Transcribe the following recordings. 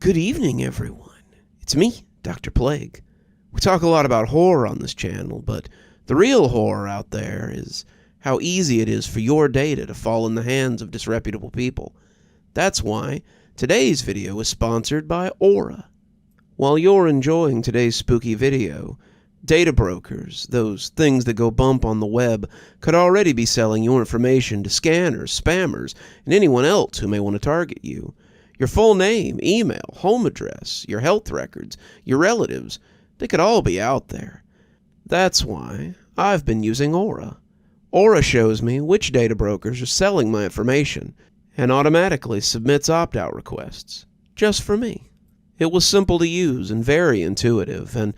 Good evening, everyone. It's me, Dr. Plague. We talk a lot about horror on this channel, but the real horror out there is how easy it is for your data to fall in the hands of disreputable people. That's why today's video is sponsored by Aura. While you're enjoying today's spooky video, data brokers, those things that go bump on the web, could already be selling your information to scanners, spammers, and anyone else who may want to target you. Your full name, email, home address, your health records, your relatives, they could all be out there. That's why I've been using Aura. Aura shows me which data brokers are selling my information and automatically submits opt-out requests, just for me. It was simple to use and very intuitive, and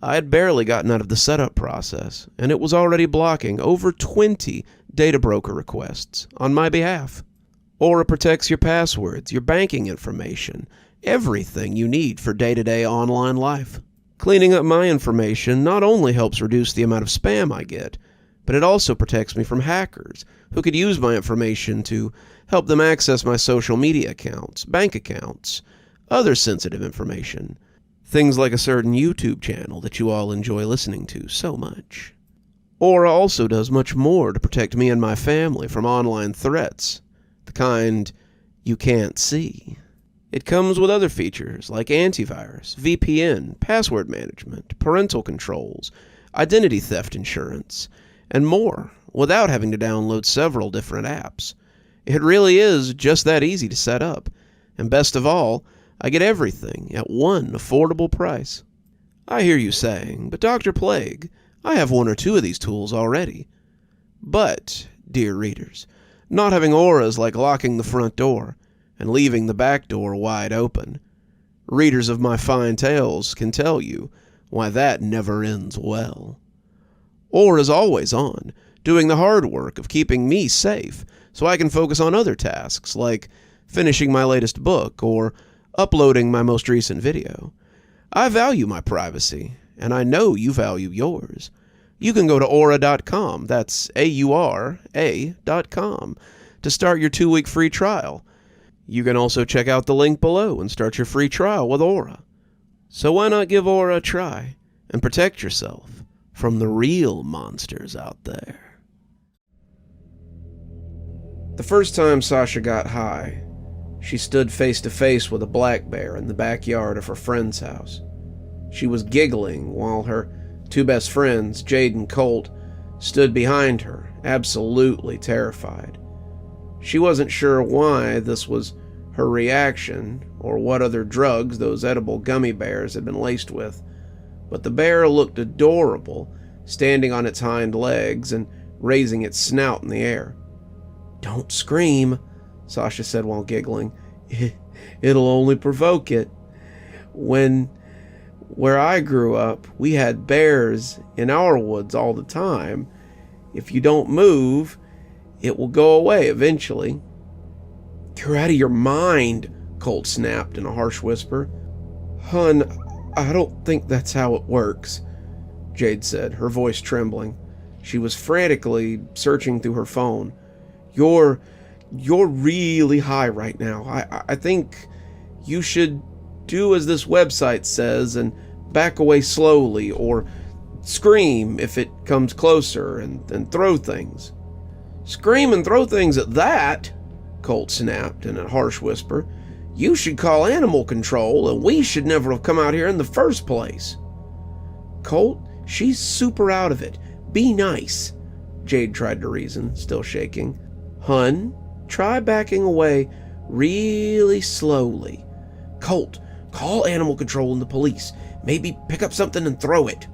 I had barely gotten out of the setup process, and it was already blocking over 20 data broker requests on my behalf. Aura protects your passwords, your banking information, everything you need for day-to-day online life. Cleaning up my information not only helps reduce the amount of spam I get, but it also protects me from hackers who could use my information to help them access my social media accounts, bank accounts, other sensitive information. Things like a certain YouTube channel that you all enjoy listening to so much. Aura also does much more to protect me and my family from online threats, the kind you can't see. It comes with other features like antivirus, VPN, password management, parental controls, identity theft insurance, and more, without having to download several different apps. It really is just that easy to set up, and best of all, I get everything at one affordable price. I hear you saying, but Dr. Plague, I have one or two of these tools already. But, dear readers, not having Aura is like locking the front door and leaving the back door wide open. Readers of my fine tales can tell you why that never ends well. Aura is always on, doing the hard work of keeping me safe so I can focus on other tasks like finishing my latest book or uploading my most recent video. I value my privacy, and I know you value yours. You can go to aura.com, that's AURA.com, to start your 2-week free trial. You can also check out the link below and start your free trial with Aura. So why not give Aura a try and protect yourself from the real monsters out there? The first time Sasha got high, she stood face to face with a black bear in the backyard of her friend's house. She was giggling while her two best friends, Jade and Colt, stood behind her, absolutely terrified. She wasn't sure why this was her reaction or what other drugs those edible gummy bears had been laced with, but the bear looked adorable, standing on its hind legs and raising its snout in the air. "Don't scream," Sasha said while giggling. It'll only provoke it. Where I grew up, we had bears in our woods all the time. If you don't move, it will go away eventually." "You're out of your mind," Colt snapped in a harsh whisper. "Hun, I don't think that's how it works," Jade said, her voice trembling. She was frantically searching through her phone. You're really high right now. I think you should do as this website says and back away slowly, or scream if it comes closer and throw things." "Scream and throw things at that?" Colt snapped in a harsh whisper. "You should call animal control, and we should never have come out here in the first place." "Colt, she's super out of it. Be nice," Jade tried to reason, still shaking. "Hun, try backing away really slowly. Colt, call animal control and the police. Maybe pick up something and throw it."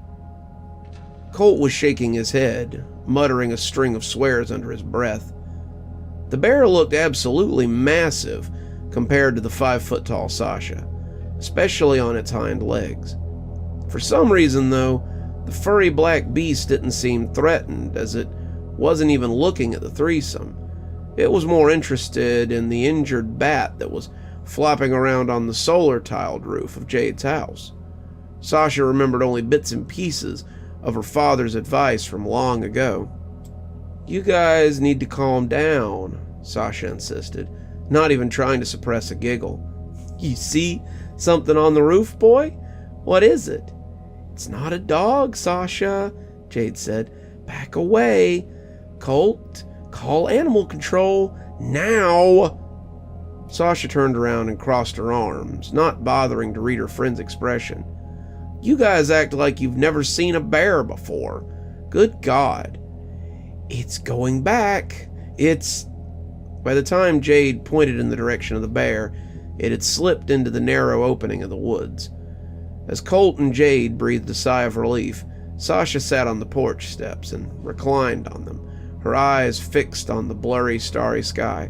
Colt was shaking his head, muttering a string of swears under his breath. The bear looked absolutely massive compared to the 5-foot-tall Sasha, especially on its hind legs. For some reason, though, the furry black beast didn't seem threatened, as it wasn't even looking at the threesome. It was more interested in the injured bat that was flopping around on the solar-tiled roof of Jade's house. Sasha remembered only bits and pieces of her father's advice from long ago. "You guys need to calm down," Sasha insisted, not even trying to suppress a giggle. "You see, Something on the roof, boy? What is it?" "It's not a dog, Sasha," Jade said. "Back away. Colt, call animal control, now." Sasha turned around and crossed her arms, not bothering to read her friend's expression. "You guys act like you've never seen a bear before. Good God." "It's going back. It's..." By the time Jade pointed in the direction of the bear, it had slipped into the narrow opening of the woods. As Colt and Jade breathed a sigh of relief, Sasha sat on the porch steps and reclined on them, her eyes fixed on the blurry, starry sky.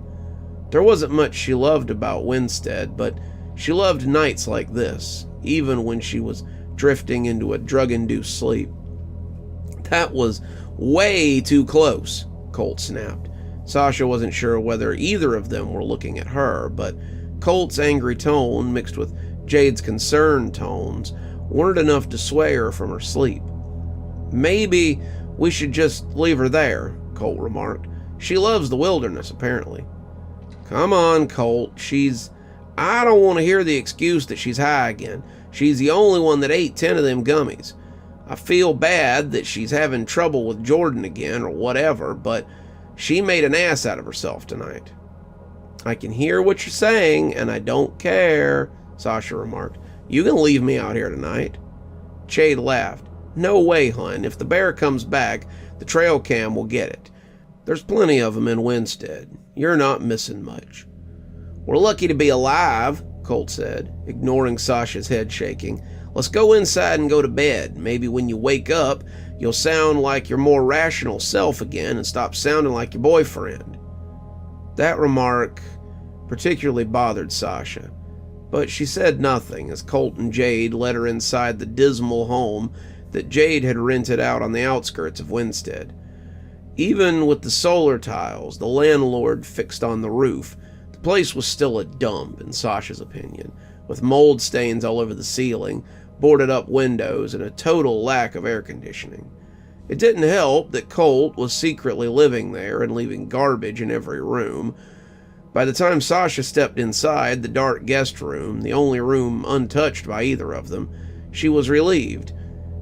There wasn't much she loved about Windsted, but she loved nights like this, even when she was drifting into a drug-induced sleep. "That was way too close," Colt snapped. Sasha wasn't sure whether either of them were looking at her, but Colt's angry tone, mixed with Jade's concerned tones, weren't enough to sway her from her sleep. "Maybe we should just leave her there," Colt remarked. "She loves the wilderness, apparently." "Come on, Colt. I don't want to hear the excuse that she's high again. She's the only one that ate 10 of them gummies. I feel bad that she's having trouble with Jordan again or whatever, but she made an ass out of herself tonight." "I can hear what you're saying, and I don't care," Sasha remarked. "You can leave me out here tonight." Jade laughed. "No way, hun. If the bear comes back, the trail cam will get it. There's plenty of them in Windsted. You're not missing much." "We're lucky to be alive," Colt said, ignoring Sasha's head shaking. "Let's go inside and go to bed. Maybe when you wake up, you'll sound like your more rational self again and stop sounding like your boyfriend." That remark particularly bothered Sasha, but she said nothing as Colt and Jade led her inside the dismal home that Jade had rented out on the outskirts of Windsted. Even with the solar tiles the landlord fixed on the roof, the place was still a dump in Sasha's opinion, with mold stains all over the ceiling, boarded up windows, and a total lack of air conditioning. It didn't help that Colt was secretly living there and leaving garbage in every room. By the time Sasha stepped inside the dark guest room, the only room untouched by either of them, she was relieved.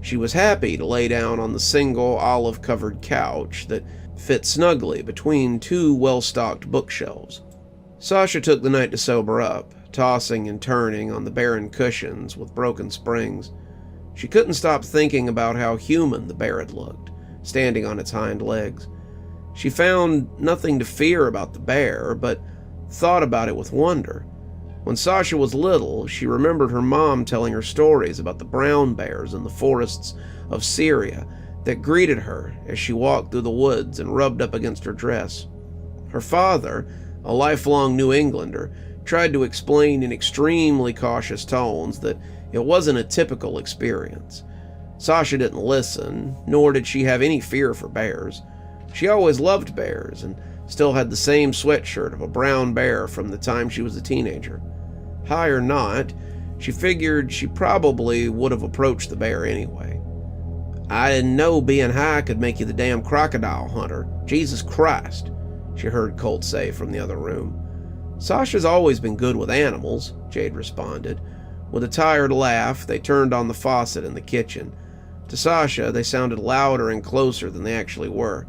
She was happy to lay down on the single olive-covered couch that fit snugly between two well-stocked bookshelves. Sasha took the night to sober up, tossing and turning on the barren cushions with broken springs. She couldn't stop thinking about how human the bear had looked, standing on its hind legs. She found nothing to fear about the bear, but thought about it with wonder. When Sasha was little, she remembered her mom telling her stories about the brown bears in the forests of Syria that greeted her as she walked through the woods and rubbed up against her dress. Her father, a lifelong New Englander, tried to explain in extremely cautious tones that it wasn't a typical experience. Sasha didn't listen, nor did she have any fear for bears. She always loved bears and still had the same sweatshirt of a brown bear from the time she was a teenager. High or not, she figured she probably would have approached the bear anyway. "I didn't know being high could make you the damn crocodile hunter. Jesus Christ," she heard Colt say from the other room. "Sasha's always been good with animals," Jade responded. With a tired laugh, they turned on the faucet in the kitchen. To Sasha, they sounded louder and closer than they actually were.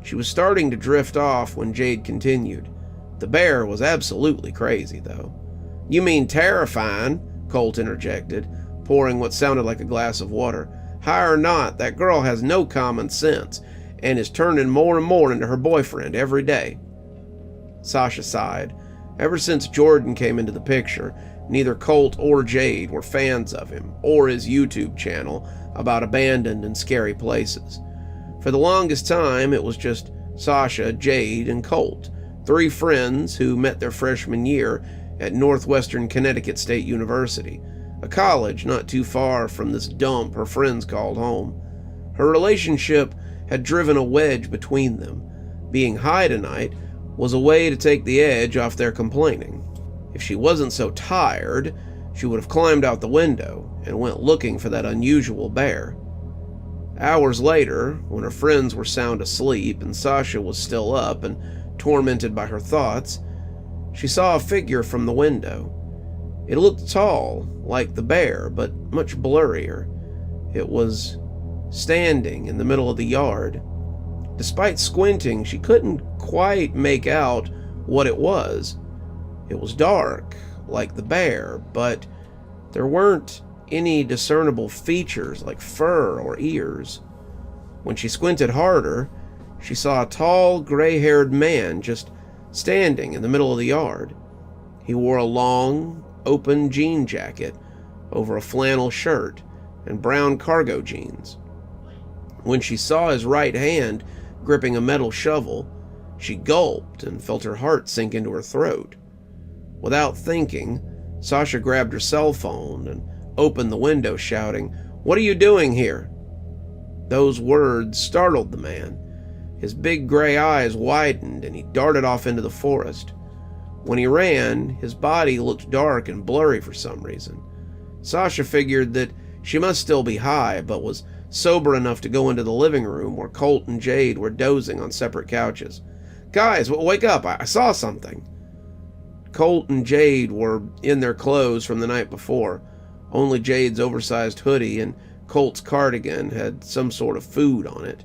She was starting to drift off when Jade continued. "The bear was absolutely crazy, though." "You mean terrifying," Colt interjected, pouring what sounded like a glass of water. "High or not, that girl has no common sense and is turning more and more into her boyfriend every day." Sasha sighed. Ever since Jordan came into the picture, neither Colt or Jade were fans of him or his YouTube channel about abandoned and scary places. For the longest time, it was just Sasha, Jade, and Colt, three friends who met their freshman year at Northwestern Connecticut State University, a college not too far from this dump her friends called home. Her relationship had driven a wedge between them. Being high tonight was a way to take the edge off their complaining. If she wasn't so tired, she would have climbed out the window and went looking for that unusual bear. Hours later, when her friends were sound asleep and Sasha was still up and tormented by her thoughts, she saw a figure from the window. It looked tall, like the bear, but much blurrier. It was standing in the middle of the yard. Despite squinting, she couldn't quite make out what it was. It was dark, like the bear, but there weren't any discernible features like fur or ears. When she squinted harder, she saw a tall, gray-haired man just standing in the middle of the yard. He wore a long, open jean jacket over a flannel shirt and brown cargo jeans. When she saw his right hand gripping a metal shovel, she gulped and felt her heart sink into her throat. Without thinking, Sasha grabbed her cell phone and opened the window, shouting, "What are you doing here?" Those words startled the man. His big gray eyes widened and he darted off into the forest. When he ran, his body looked dark and blurry for some reason. Sasha figured that she must still be high, but was sober enough to go into the living room where Colt and Jade were dozing on separate couches. "Guys, wake up, I saw something." Colt and Jade were in their clothes from the night before. Only Jade's oversized hoodie and Colt's cardigan had some sort of food on it.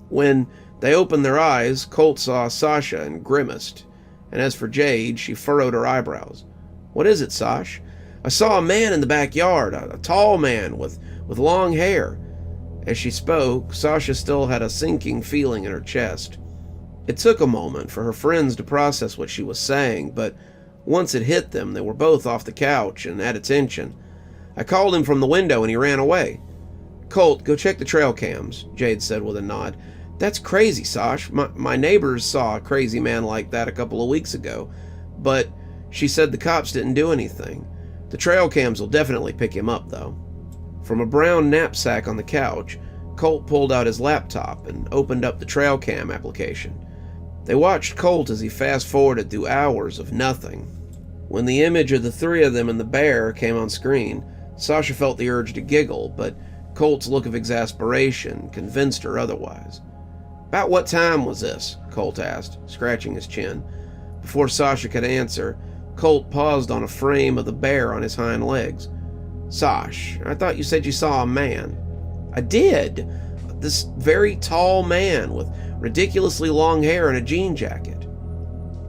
When they opened their eyes, Colt saw Sasha and grimaced, and as for Jade, she furrowed her eyebrows. "What is it, Sash?" "I saw a man in the backyard, a tall man with long hair." As she spoke, Sasha still had a sinking feeling in her chest. It took a moment for her friends to process what she was saying, but once it hit them, they were both off the couch and at attention. "I called him from the window and he ran away." "Colt, go check the trail cams," Jade said with a nod. "That's crazy, Sash. My neighbors saw a crazy man like that a couple of weeks ago, but she said the cops didn't do anything. The trail cams will definitely pick him up, though." From a brown knapsack on the couch, Colt pulled out his laptop and opened up the trail cam application. They watched Colt as he fast-forwarded through hours of nothing. When the image of the three of them and the bear came on screen, Sasha felt the urge to giggle, but Colt's look of exasperation convinced her otherwise. "About what time was this?" Colt asked, scratching his chin. Before Sasha could answer, Colt paused on a frame of the bear on his hind legs. "Sash, I thought you said you saw a man." "I did. This very tall man with ridiculously long hair and a jean jacket."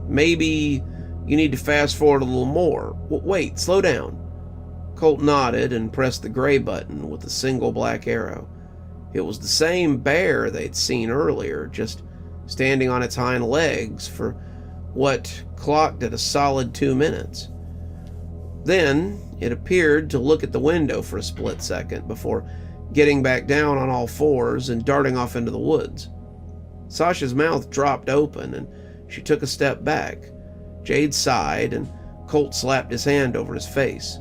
"Maybe you need to fast forward a little more. Wait, slow down." Colt nodded and pressed the gray button with a single black arrow. It was the same bear they'd seen earlier, just standing on its hind legs for what clocked at a solid 2 minutes. Then it appeared to look at the window for a split second before getting back down on all fours and darting off into the woods. Sasha's mouth dropped open and she took a step back. Jade sighed and Colt slapped his hand over his face.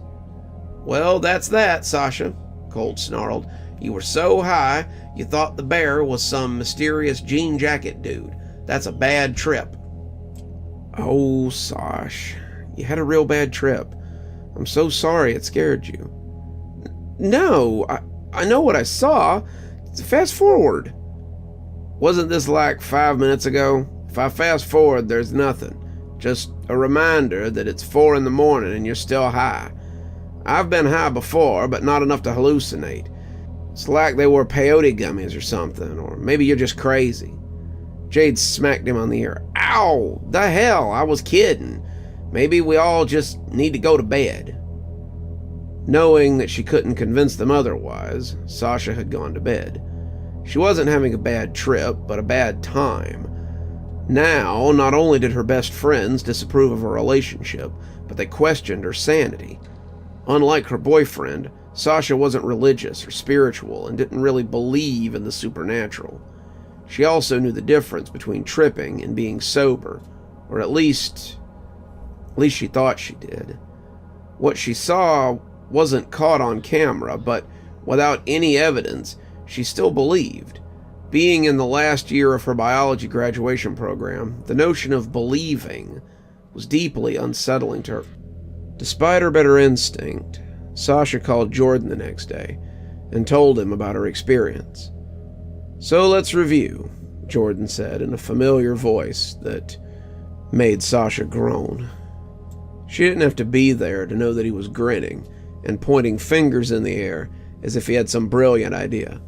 "Well, that's that, Sasha," Colt snarled. "You were so high you thought the bear was some mysterious jean jacket dude. That's a bad trip." "Oh, Sash, you had a real bad trip. I'm so sorry it scared you." "No, I know what I saw. Fast forward." "Wasn't this like 5 minutes ago? If I fast forward, there's nothing. Just a reminder that it's 4 in the morning and you're still high. I've been high before, but not enough to hallucinate. It's like they were peyote gummies or something, or maybe you're just crazy." Jade smacked him on the ear. "Ow! The hell, I was kidding. Maybe we all just need to go to bed." Knowing that she couldn't convince them otherwise, Sasha had gone to bed. She wasn't having a bad trip, but a bad time. Now, not only did her best friends disapprove of her relationship, but they questioned her sanity. Unlike her boyfriend, Sasha wasn't religious or spiritual and didn't really believe in the supernatural. She also knew the difference between tripping and being sober, or at least she thought she did. What she saw wasn't caught on camera, but without any evidence, she still believed. Being in the last year of her biology graduation program, the notion of believing was deeply unsettling to her. Despite her better instinct, Sasha called Jordan the next day and told him about her experience. "So let's review," Jordan said in a familiar voice that made Sasha groan. She didn't have to be there to know that he was grinning and pointing fingers in the air as if he had some brilliant idea.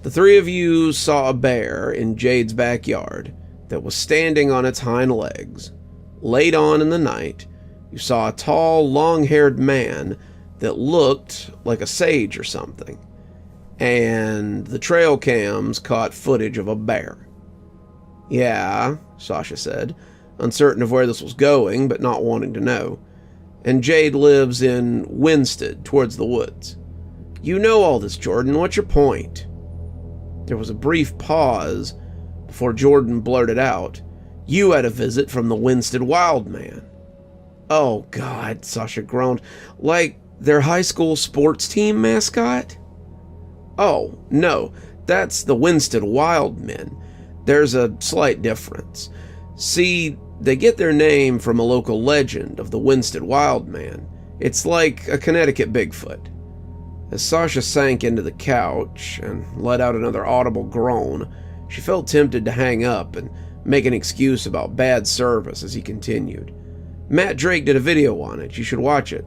The three of you saw a bear in Jade's backyard that was standing on its hind legs. Late on in the night, you saw a tall, long-haired man that looked like a sage or something, and the trail cams caught footage of a bear. Yeah, Sasha said, uncertain of where this was going, but not wanting to know. And Jade lives in Windsted, towards the woods. You know all this, Jordan. What's your point? There was a brief pause before Jordan blurted out, You had a visit from the Winsted Wild Man. Oh, God, Sasha groaned. Like their high school sports team mascot? Oh, no, that's the Windsted Wild Men. There's a slight difference. See, they get their name from a local legend of the Winsted Wild Man. It's like a Connecticut Bigfoot. As Sasha sank into the couch and let out another audible groan, she felt tempted to hang up and make an excuse about bad service as he continued. Matt Drake did a video on it. You should watch it.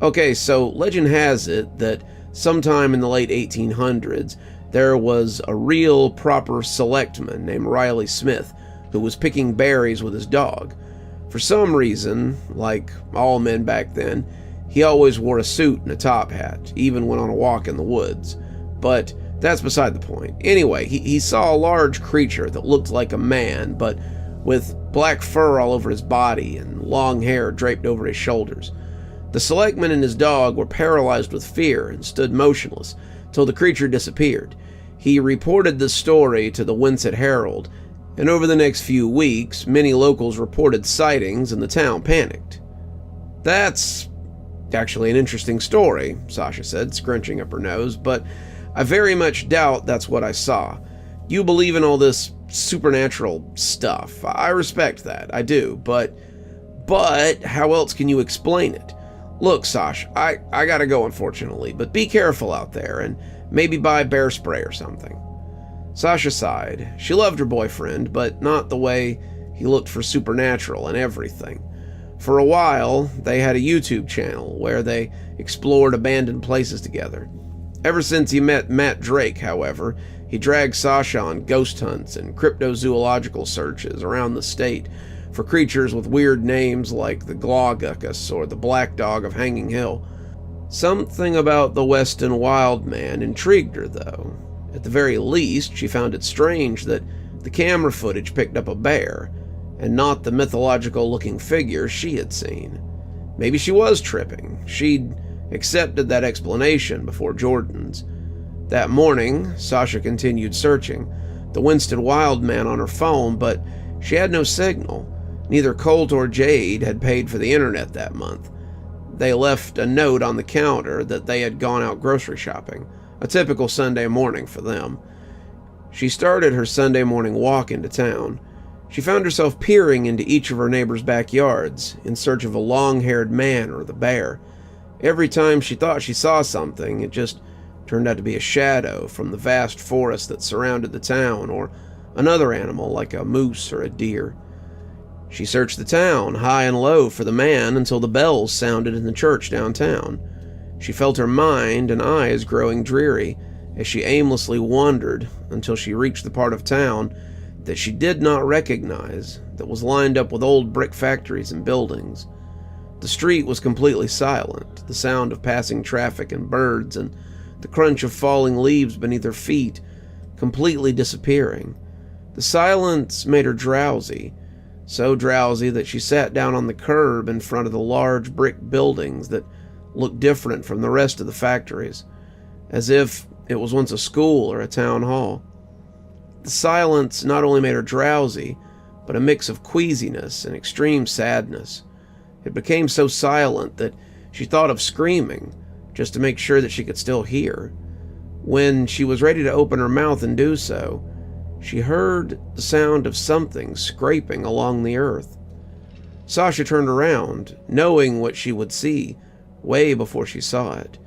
Okay, so legend has it that sometime in the late 1800s, there was a real proper selectman named Riley Smith who was picking berries with his dog. For some reason, like all men back then, he always wore a suit and a top hat, even when on a walk in the woods. But that's beside the point. Anyway, he saw a large creature that looked like a man, but with black fur all over his body and long hair draped over his shoulders. The selectman and his dog were paralyzed with fear and stood motionless till the creature disappeared. He reported this story to the Winsted Herald, and over the next few weeks, many locals reported sightings and the town panicked. That's actually an interesting story, Sasha said, scrunching up her nose, but I very much doubt that's what I saw. You believe in all this supernatural stuff. I respect that, I do, but how else can you explain it? Look, Sash, I gotta go, unfortunately, but be careful out there and maybe buy bear spray or something. Sasha sighed. She loved her boyfriend, but not the way he looked for supernatural and everything. For a while, they had a YouTube channel where they explored abandoned places together. Ever since he met Matt Drake, however, he dragged Sasha on ghost hunts and cryptozoological searches around the state for creatures with weird names like the Glaucus or the Black Dog of Hanging Hill. Something about the Winsted Wild Man intrigued her, though. At the very least, she found it strange that the camera footage picked up a bear, and not the mythological-looking figure she had seen. Maybe she was tripping. She'd accepted that explanation before Jordan's. That morning, Sasha continued searching the Winsted Wild Man on her phone, but she had no signal. Neither Colt or Jade had paid for the internet that month. They left a note on the counter that they had gone out grocery shopping, a typical Sunday morning for them. She started her Sunday morning walk into town. She found herself peering into each of her neighbors' backyards in search of a long-haired man or the bear. Every time she thought she saw something, it just turned out to be a shadow from the vast forest that surrounded the town, or another animal like a moose or a deer. She searched the town, high and low, for the man until the bells sounded in the church downtown. She felt her mind and eyes growing dreary as she aimlessly wandered until she reached the part of town that she did not recognize, that was lined up with old brick factories and buildings. The street was completely silent, the sound of passing traffic and birds and the crunch of falling leaves beneath her feet completely disappearing. The silence made her drowsy, so drowsy that she sat down on the curb in front of the large brick buildings that looked different from the rest of the factories, as if it was once a school or a town hall. The silence not only made her drowsy, but a mix of queasiness and extreme sadness. It became so silent that she thought of screaming, just to make sure that she could still hear. When she was ready to open her mouth and do so, she heard the sound of something scraping along the earth. Sasha turned around, knowing what she would see, way before she saw it.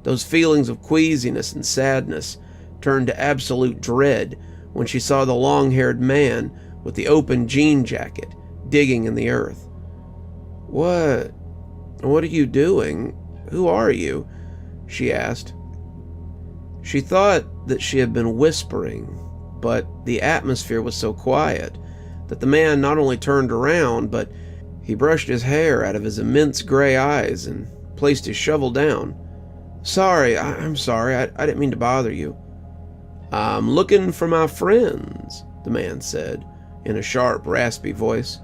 Those feelings of queasiness and sadness turned to absolute dread when she saw the long-haired man with the open jean jacket digging in the earth. What "What are you doing? Who are you?" she asked. She thought that she had been whispering, but the atmosphere was so quiet that the man not only turned around, but he brushed his hair out of his immense gray eyes and placed his shovel down. I'm sorry, I didn't mean to bother you." "I'm looking for my friends," the man said, in a sharp, raspy voice.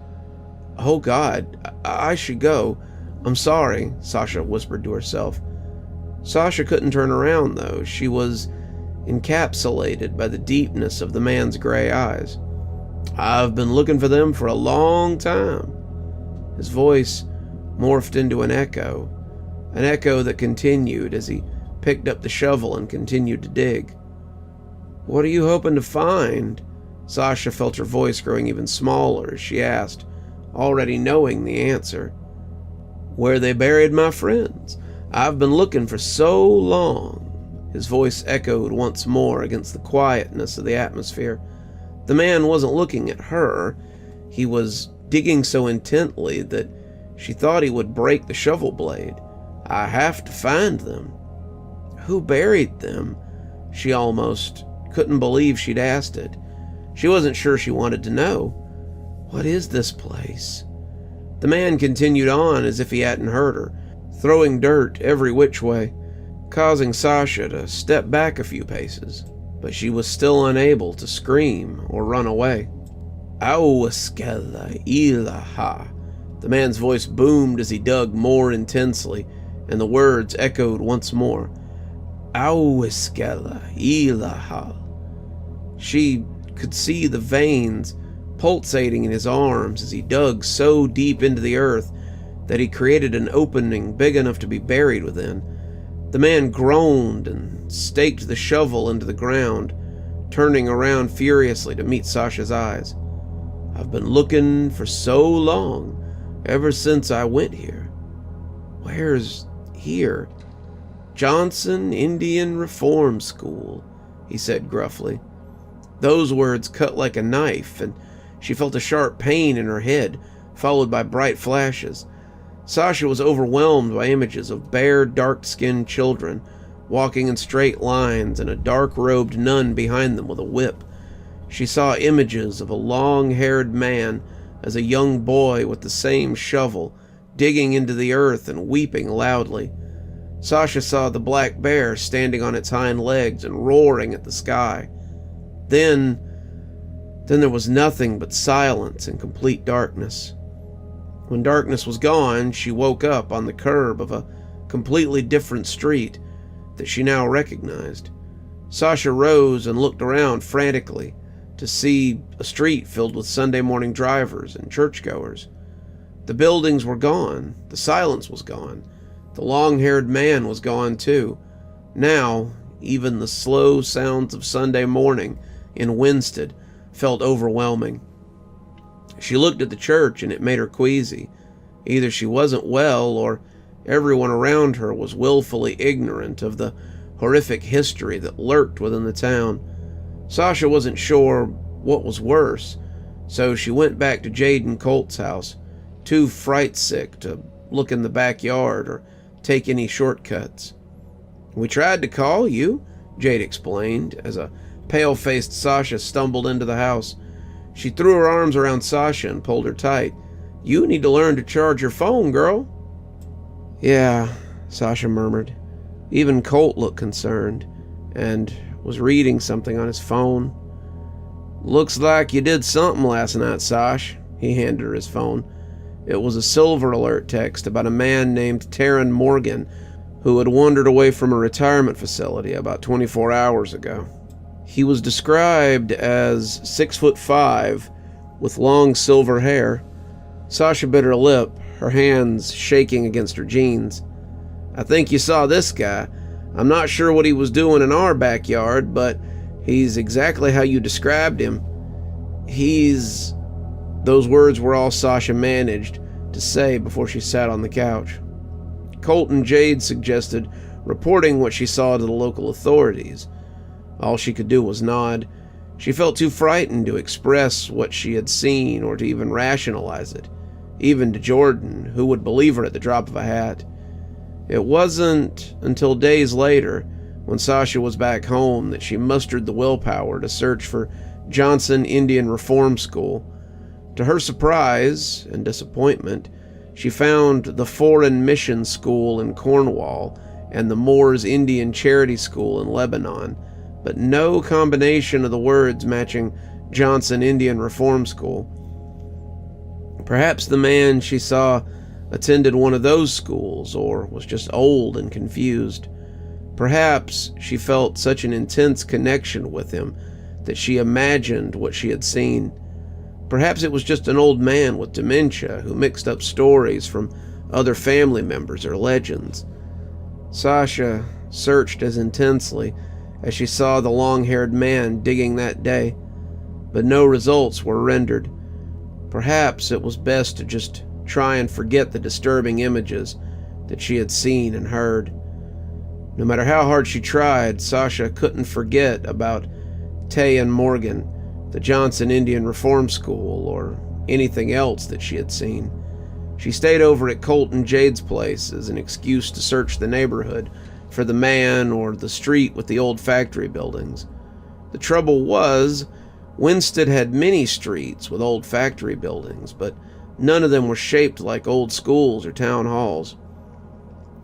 "Oh God, I should go. I'm sorry," Sasha whispered to herself. Sasha couldn't turn around, though. She was encapsulated by the deepness of the man's gray eyes. "I've been looking for them for a long time." His voice morphed into an echo that continued as he picked up the shovel and continued to dig. "What are you hoping to find?" Sasha felt her voice growing even smaller as she asked, already knowing the answer. "Where they buried my friends. I've been looking for so long." His voice echoed once more against the quietness of the atmosphere. The man wasn't looking at her. He was digging so intently that she thought he would break the shovel blade. "I have to find them." Who buried them? She almost couldn't believe she'd asked it. She wasn't sure she wanted to know. "What is this place?" The man continued on as if he hadn't heard her, throwing dirt every which way, causing Sasha to step back a few paces, but she was still unable to scream or run away. "Auskela ilaha." The man's voice boomed as he dug more intensely, and the words echoed once more. "Auskela ilaha." She could see the veins pulsating in his arms as he dug so deep into the earth that he created an opening big enough to be buried within. The man groaned and staked the shovel into the ground, turning around furiously to meet Sasha's eyes. "I've been looking for so long, ever since I went here." "Where's here?" "Johnson Indian Reform School," he said gruffly. Those words cut like a knife, and she felt a sharp pain in her head, followed by bright flashes. Sasha was overwhelmed by images of bare, dark-skinned children walking in straight lines and a dark-robed nun behind them with a whip. She saw images of a long-haired man as a young boy with the same shovel, digging into the earth and weeping loudly. Sasha saw the black bear standing on its hind legs and roaring at the sky. Then there was nothing but silence and complete darkness. When darkness was gone, she woke up on the curb of a completely different street that she now recognized. Sasha rose and looked around frantically to see a street filled with Sunday morning drivers and churchgoers. The buildings were gone. The silence was gone. The long-haired man was gone too. Now, even the slow sounds of Sunday morning in Windsted felt overwhelming. She looked at the church and it made her queasy. Either she wasn't well, or everyone around her was willfully ignorant of the horrific history that lurked within the town. Sasha wasn't sure what was worse, so she went back to Jade and Colt's house, too fright-sick to look in the backyard or take any shortcuts. "We tried to call you," Jade explained, as a pale-faced Sasha stumbled into the house. She threw her arms around Sasha and pulled her tight. "You need to learn to charge your phone, girl." "Yeah," Sasha murmured. Even Colt looked concerned, and was reading something on his phone. "Looks like you did something last night, Sash." He handed her his phone. It was a Silver Alert text about a man named Taryn Morgan who had wandered away from a retirement facility about 24 hours ago. He was described as 6'5", with long silver hair. Sasha bit her lip, her hands shaking against her jeans. "I think you saw this guy. I'm not sure what he was doing in our backyard, but he's exactly how you described him. He's..." Those words were all Sasha managed to say before she sat on the couch. Colt and Jade suggested reporting what she saw to the local authorities. All she could do was nod. She felt too frightened to express what she had seen or to even rationalize it. even to Jordan, who would believe her at the drop of a hat. It wasn't until days later, when Sasha was back home, that she mustered the willpower to search for Johnson Indian Reform School. To her surprise and disappointment, she found the Foreign Mission School in Cornwall and the Moors Indian Charity School in Lebanon, but no combination of the words matching Johnson Indian Reform School. Perhaps the man she saw attended one of those schools, or was just old and confused. Perhaps she felt such an intense connection with him that she imagined what she had seen. Perhaps it was just an old man with dementia who mixed up stories from other family members or legends. Sasha searched as intensely as she saw the long-haired man digging that day, but no results were rendered. Perhaps it was best to just try and forget the disturbing images that she had seen and heard. No matter how hard she tried, Sasha couldn't forget about Tay and Morgan, the Johnson Indian Reform School, or anything else that she had seen. She stayed over at Colt and Jade's place as an excuse to search the neighborhood for the man or the street with the old factory buildings. The trouble was, Winsted had many streets with old factory buildings, but none of them were shaped like old schools or town halls.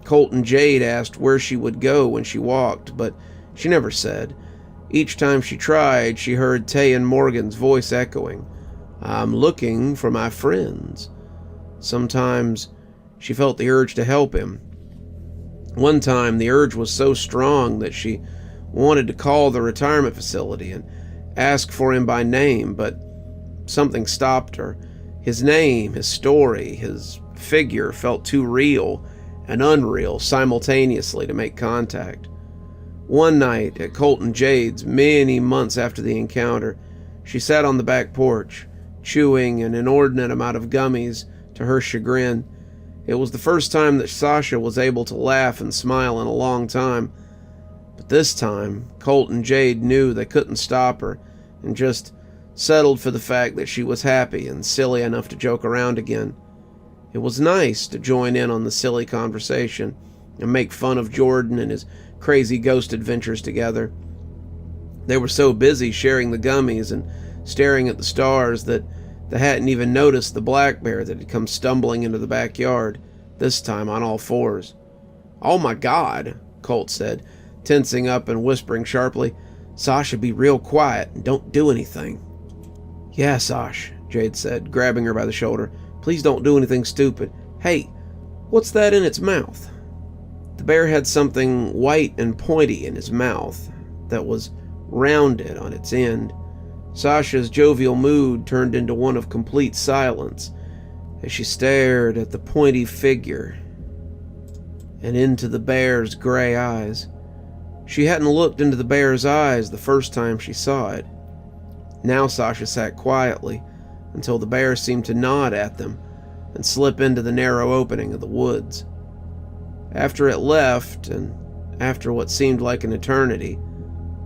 Colt and Jade asked where she would go when she walked, but she never said. Each time she tried, she heard Tay and Morgan's voice echoing, "I'm looking for my friends." Sometimes she felt the urge to help him. One time, the urge was so strong that she wanted to call the retirement facility and ask for him by name, but something stopped her. His name, his story, his figure felt too real and unreal simultaneously to make contact. One night at Colt and Jade's, many months after the encounter, she sat on the back porch, chewing an inordinate amount of gummies to her chagrin. It was the first time that Sasha was able to laugh and smile in a long time. But this time, Colt and Jade knew they couldn't stop her and just settled for the fact that she was happy and silly enough to joke around again. It was nice to join in on the silly conversation and make fun of Jordan and his crazy ghost adventures together. They were so busy sharing the gummies and staring at the stars that they hadn't even noticed the black bear that had come stumbling into the backyard, this time on all fours. "Oh my God," Colt said, tensing up and whispering sharply, "Sasha, be real quiet and don't do anything." "Yeah, Sash," Jade said, grabbing her by the shoulder. "Please don't do anything stupid. Hey, what's that in its mouth?" The bear had something white and pointy in his mouth that was rounded on its end. Sasha's jovial mood turned into one of complete silence as she stared at the pointy figure and into the bear's gray eyes. She hadn't looked into the bear's eyes the first time she saw it. Now Sasha sat quietly until the bear seemed to nod at them and slip into the narrow opening of the woods. After it left, and after what seemed like an eternity,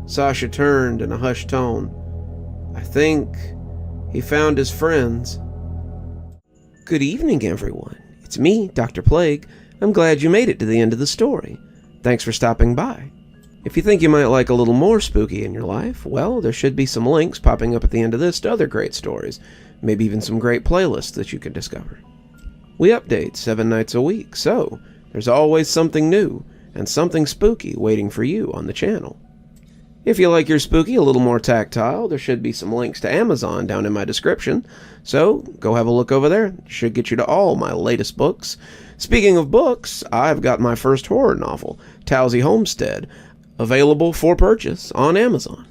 Sasha turned in a hushed tone. "I think he found his friends." Good evening, everyone. It's me, Dr. Plague. I'm glad you made it to the end of the story. Thanks for stopping by. If you think you might like a little more spooky in your life, well, there should be some links popping up at the end of this to other great stories, maybe even some great playlists that you can discover. We update 7 nights a week, so there's always something new and something spooky waiting for you on the channel. If you like your spooky a little more tactile, there should be some links to Amazon down in my description, so go have a look over there. It should get you to all my latest books. Speaking of books, I've got my first horror novel, Towsy Homestead, available for purchase on Amazon.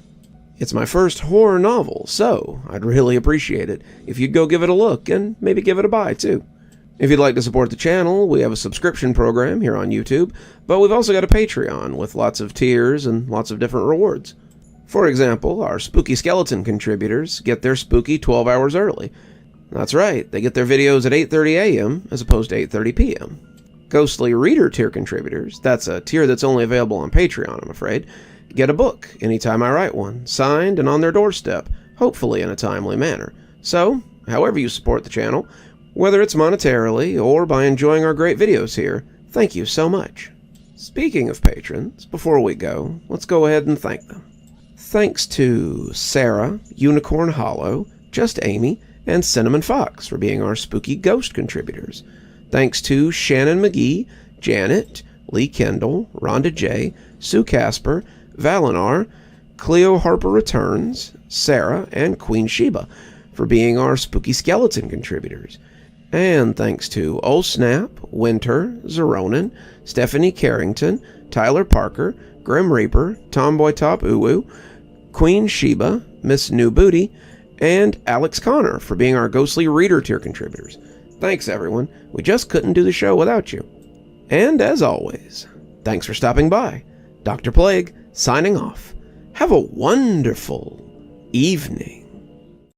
It's my first horror novel, so I'd really appreciate it if you'd go give it a look and maybe give it a buy too. If you'd like to support the channel, we have a subscription program here on YouTube, but we've also got a Patreon with lots of tiers and lots of different rewards. For example, our Spooky Skeleton contributors get their spooky 12 hours early. That's right, they get their videos at 8:30 a.m. as opposed to 8:30 p.m. Ghostly Reader tier contributors, that's a tier that's only available on Patreon, I'm afraid, get a book anytime I write one, signed and on their doorstep, hopefully in a timely manner. So, however you support the channel, whether it's monetarily or by enjoying our great videos here. Thank you so much. Speaking of patrons, before we go, let's go ahead and thank them. Thanks to Sara, Unicorn Hollow, JustAmy, and Cinnamon Fox for being our spooky ghost contributors. Thanks to Shannon McGhee, Janet, Lee Kendall, Ronda J, Sue Casper, Valinar, CleoHarperReturns, Sara, and Queen Sheebah for being our spooky skeleton contributors. And thanks to Oh Snap, Winter, Xaronan, Stephanie Carrington, Tyler Parker, Grim Reaper, TomBoiTopUwU, Queen Sheebah, MissNewBooty, and Alex Connor for being our ghostly reader tier contributors. Thanks everyone, we just couldn't do the show without you. And as always, thanks for stopping by. Dr. Plague, signing off. Have a wonderful evening.